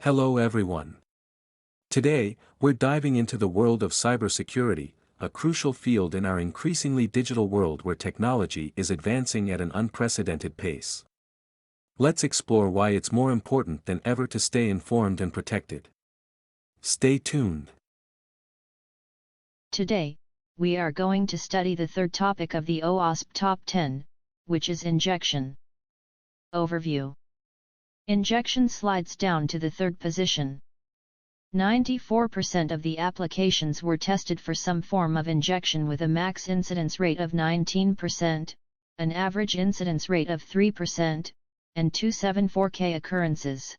Hello everyone. Today, we're diving into the world of cybersecurity, a crucial field in our increasingly digital world where technology is advancing at an unprecedented pace. Let's explore why it's more important than ever to stay informed and protected. Stay tuned. Today, we are going to study the third topic of the OWASP Top 10, which is injection. Overview. Injection slides down to the third position. 94% of the applications were tested for some form of injection with a max incidence rate of 19%, an average incidence rate of 3%, and 274K occurrences.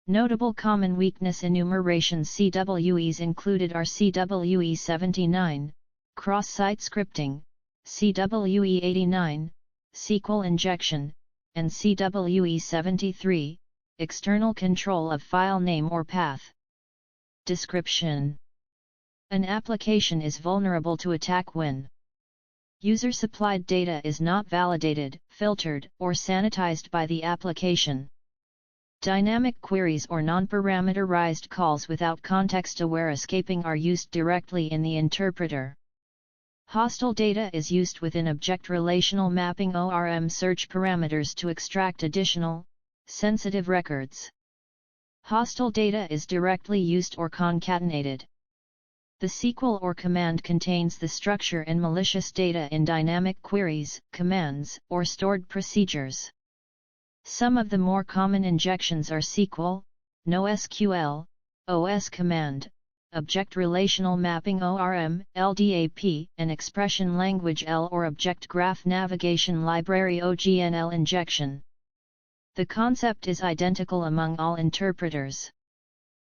Notable common weakness enumeration CWEs included are CWE 79, cross-site scripting, CWE 89, SQL injection, and CWE 73, external control of file name or path. Description: an application is vulnerable to attack when user-supplied data is not validated, filtered, or sanitized by the application. Dynamic queries or non-parameterized calls without context-aware escaping are used directly in the interpreter. Hostile data is used within Object Relational Mapping (ORM) search parameters to extract additional, sensitive records. Hostile data is directly used or concatenated. The SQL or command contains the structure and malicious data in dynamic queries, commands, or stored procedures. Some of the more common injections are SQL, NoSQL, OS command, Object Relational Mapping (ORM), LDAP, and Expression Language L or Object Graph Navigation Library (OGNL) injection. The concept is identical among all interpreters.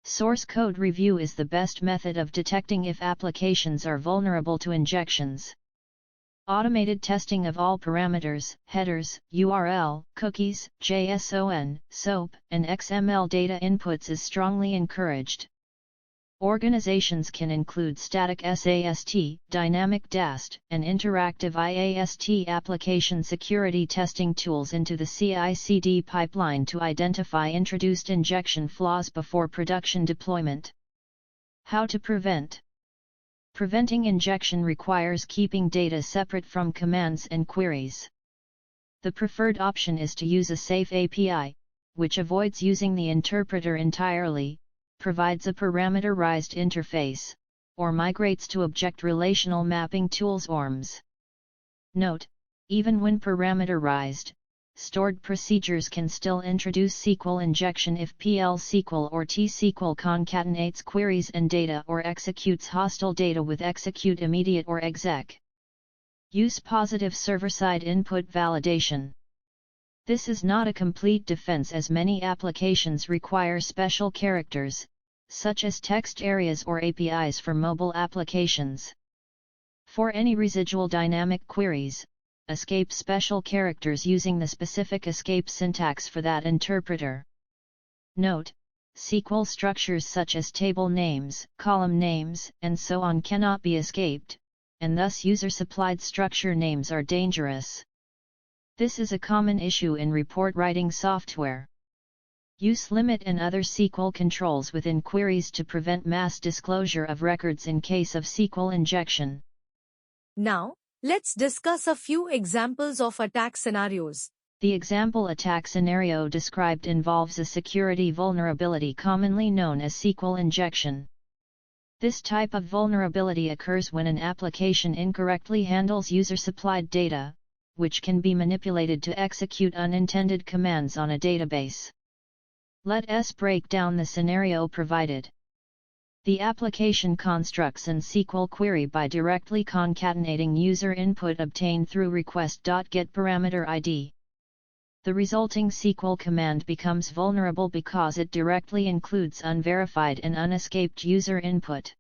Source code review is the best method of detecting if applications are vulnerable to injections. Automated testing of all parameters, headers, URL, cookies, JSON, SOAP, and XML data inputs is strongly encouraged. Organizations can include static SAST, dynamic DAST, and interactive IAST application security testing tools into the CI/CD pipeline to identify introduced injection flaws before production deployment. How to prevent? Preventing injection requires keeping data separate from commands and queries. The preferred option is to use a safe API, which avoids using the interpreter entirely, provides a parameterized interface, or migrates to Object Relational Mapping tools (ORMs). Note: even when parameterized, stored procedures can still introduce SQL injection if PL/SQL or T-SQL concatenates queries and data or executes hostile data with execute immediate or exec. Use positive server-side input validation. This is not a complete defense as many applications require special characters, such as text areas or APIs for mobile applications. For any residual dynamic queries, escape special characters using the specific escape syntax for that interpreter. Note: SQL structures such as table names, column names, and so on cannot be escaped, and thus user-supplied structure names are dangerous. This is a common issue in report writing software. Use limit and other SQL controls within queries to prevent mass disclosure of records in case of SQL injection. Now, let's discuss a few examples of attack scenarios. The example attack scenario described involves a security vulnerability commonly known as SQL injection. This type of vulnerability occurs when an application incorrectly handles user-supplied data, which can be manipulated to execute unintended commands on a database. Let us break down the scenario provided. The application constructs an SQL query by directly concatenating user input obtained through request.getParameterID. The resulting SQL command becomes vulnerable because it directly includes unverified and unescaped user input.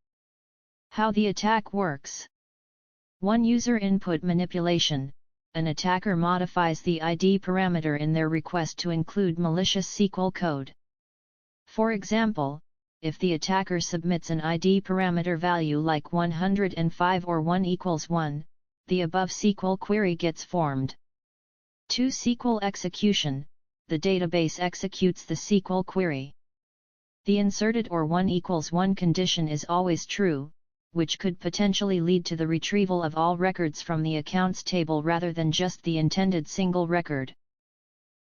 How the attack works. 1. User input manipulation. An attacker modifies the ID parameter in their request to include malicious SQL code. For example, if the attacker submits an ID parameter value like 105 or 1 equals 1, the above SQL query gets formed. 2. SQL execution. The database executes the SQL query. The inserted or 1 equals 1 condition is always true, which could potentially lead to the retrieval of all records from the accounts table rather than just the intended single record.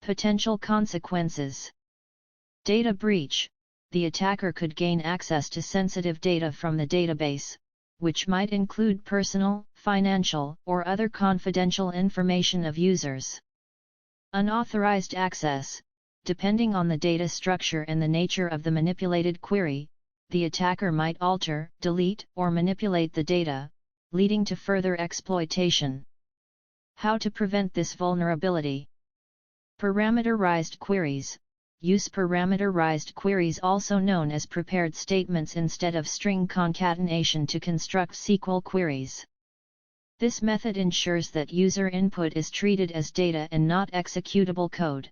Potential consequences. Data breach. The attacker could gain access to sensitive data from the database, which might include personal, financial, or other confidential information of users. Unauthorized access. Depending on the data structure and the nature of the manipulated query, the attacker might alter, delete, or manipulate the data, leading to further exploitation. How to prevent this vulnerability? Parameterized queries. Use parameterized queries, also known as prepared statements, instead of string concatenation to construct SQL queries. This method ensures that user input is treated as data and not executable code.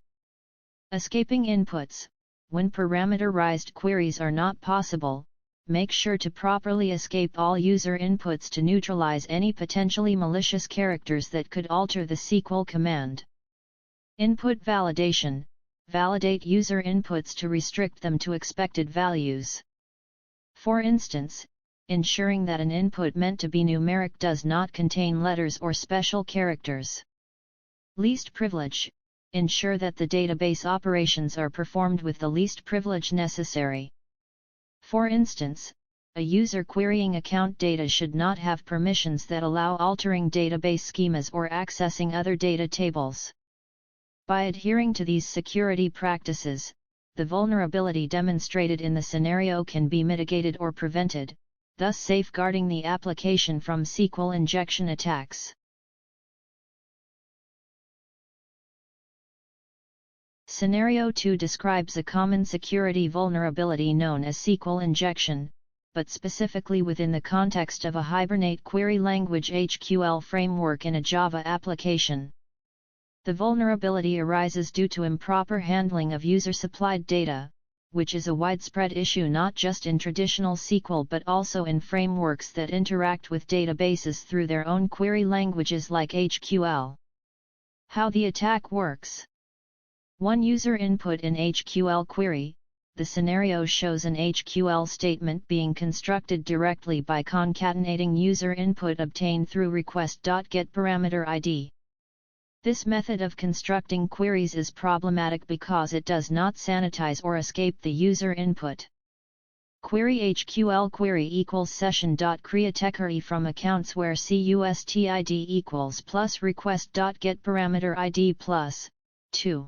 Escaping inputs. When parameterized queries are not possible, make sure to properly escape all user inputs to neutralize any potentially malicious characters that could alter the SQL command. Input validation. Validate user inputs to restrict them to expected values. For instance, ensuring that an input meant to be numeric does not contain letters or special characters. Least privilege. Ensure that the database operations are performed with the least privilege necessary. For instance, a user querying account data should not have permissions that allow altering database schemas or accessing other data tables. By adhering to these security practices, the vulnerability demonstrated in the scenario can be mitigated or prevented, thus safeguarding the application from SQL injection attacks. Scenario 2 describes a common security vulnerability known as SQL injection, but specifically within the context of a Hibernate query language HQL framework in a Java application. The vulnerability arises due to improper handling of user-supplied data, which is a widespread issue not just in traditional SQL but also in frameworks that interact with databases through their own query languages like HQL. How the attack works. One user input in HQL query. The scenario shows an HQL statement being constructed directly by concatenating user input obtained through request.getParameterID. This method of constructing queries is problematic because it does not sanitize or escape the user input. Query HQL query equals session.createChari from accounts where custid equals plus request.getParameterID plus 2.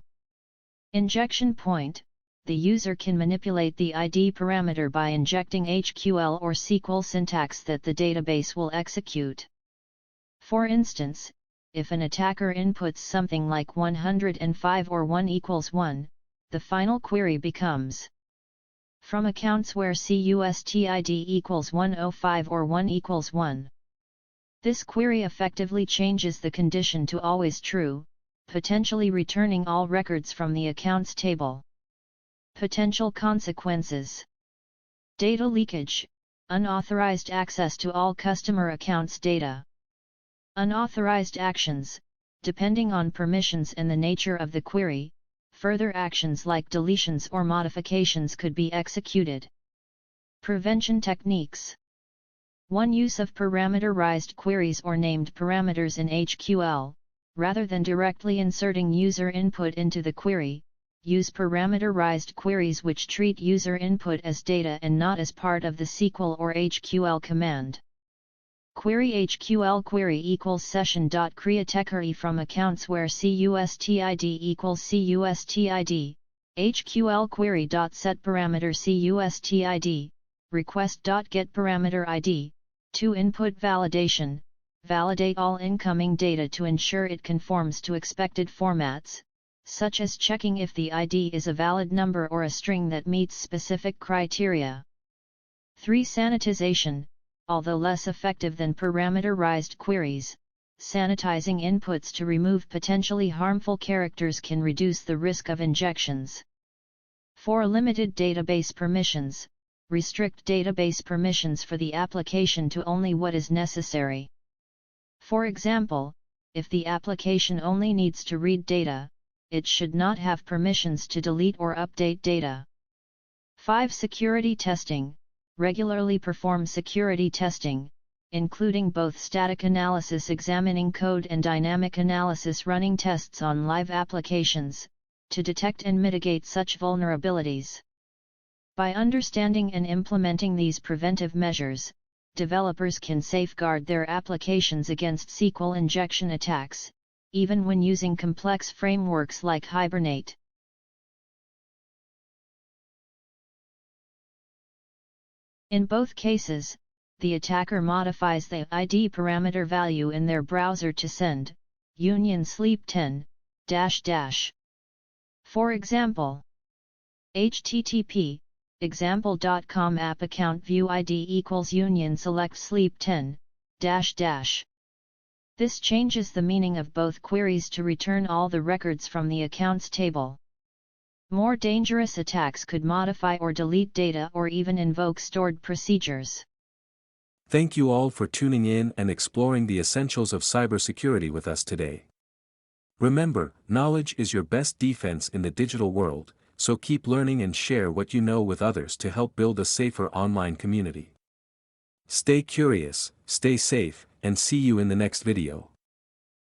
Injection point. The user can manipulate the ID parameter by injecting HQL or SQL syntax that the database will execute. For instance, if an attacker inputs something like 105 or 1 equals 1, the final query becomes from accounts where custid equals 105 or 1 equals 1. This query effectively changes the condition to always true, potentially returning all records from the accounts table. Potential consequences. Data leakage. Unauthorized access to all customer accounts data. Unauthorized actions. Depending on permissions and the nature of the query, further actions like deletions or modifications could be executed. Prevention techniques. One use of parameterized queries or named parameters in HQL. Rather than directly inserting user input into the query, use parameterized queries which treat user input as data and not as part of the SQL or HQL command. Query HQL query equals session.createChari from accounts where custid equals custid, HQL query.setParameter custid, request.getParameterID, 2 input validation. Validate all incoming data to ensure it conforms to expected formats, such as checking if the ID is a valid number or a string that meets specific criteria. 3. Sanitization. Although less effective than parameterized queries, sanitizing inputs to remove potentially harmful characters can reduce the risk of injections. 4. Limited database permissions. Restrict database permissions for the application to only what is necessary. For example, if the application only needs to read data, it should not have permissions to delete or update data. 5. Security testing. Regularly perform security testing, including both static analysis examining code and dynamic analysis running tests on live applications, to detect and mitigate such vulnerabilities. By understanding and implementing these preventive measures, developers can safeguard their applications against SQL injection attacks, even when using complex frameworks like Hibernate. In both cases, the attacker modifies the ID parameter value in their browser to send union sleep 10 --. For example, http example.com app account view ID equals union select sleep 10 --. This changes the meaning of both queries to return all the records from the accounts table. More dangerous attacks could modify or delete data or even invoke stored procedures. Thank you all for tuning in and exploring the essentials of cybersecurity with us today. Remember, knowledge is your best defense in the digital world, so keep learning and share what you know with others to help build a safer online community. Stay curious, stay safe, and see you in the next video.